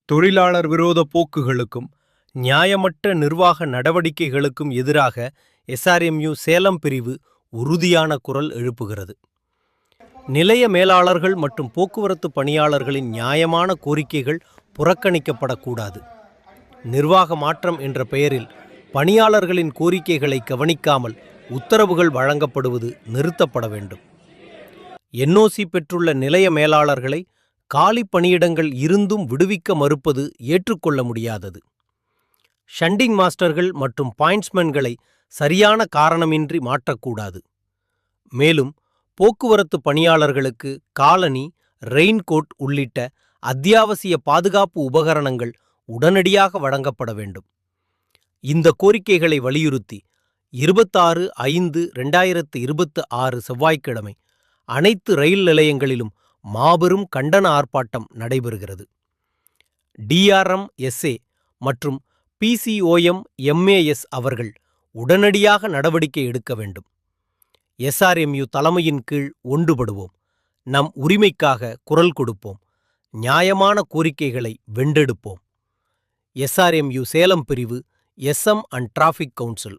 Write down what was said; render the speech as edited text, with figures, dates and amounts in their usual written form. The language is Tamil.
தொழிலாளர் விரோத போக்குகளுக்கும் நியாயமற்ற நிர்வாக நடவடிக்கைகளுக்கும் எதிராக எஸ்ஆர்எம்யூ சேலம் பிரிவு உறுதியான குரல் எழுப்புகிறது. நிலைய மேலாளர்கள் மற்றும் போக்குவரத்து பணியாளர்களின் நியாயமான கோரிக்கைகள் புறக்கணிக்கப்படக்கூடாது. நிர்வாக மாற்றம் என்ற பெயரில் பணியாளர்களின் கோரிக்கைகளை கவனிக்காமல் உத்தரவுகள் வழங்கப்படுவது நிறுத்தப்பட வேண்டும். என்ஓசி பெற்றுள்ள நிலைய மேலாளர்களை காலி பணியிடங்கள் இருந்தும் விடுவிக்க மறுப்பது ஏற்றுக்கொள்ள முடியாதது. ஷண்டிங் மாஸ்டர்கள் மற்றும் பாயிண்ட்ஸ்மென்களை சரியான காரணமின்றி மாற்றக்கூடாது. மேலும் போக்குவரத்து பணியாளர்களுக்கு காலணி, ரெயின்கோட் உள்ளிட்ட அத்தியாவசிய பாதுகாப்பு உபகரணங்கள் உடனடியாக வழங்கப்பட வேண்டும். இந்த கோரிக்கைகளை வலியுறுத்தி 26/5/2026 செவ்வாய்க்கிழமை அனைத்து ரயில் நிலையங்களிலும் மாபெரும் கண்டன ஆர்ப்பாட்டம் நடைபெறுகிறது. DRMSA மற்றும் PCOM-MAS அவர்கள் உடனடியாக நடவடிக்கை எடுக்க வேண்டும். SRMU தலைமையின் கீழ் ஒன்றுபடுவோம். நம் உரிமைக்காக குரல் கொடுப்போம். நியாயமான கோரிக்கைகளை வென்றெடுப்போம். SRMU சேலம் பிரிவு SM அண்ட் டிராஃபிக் கவுன்சில்.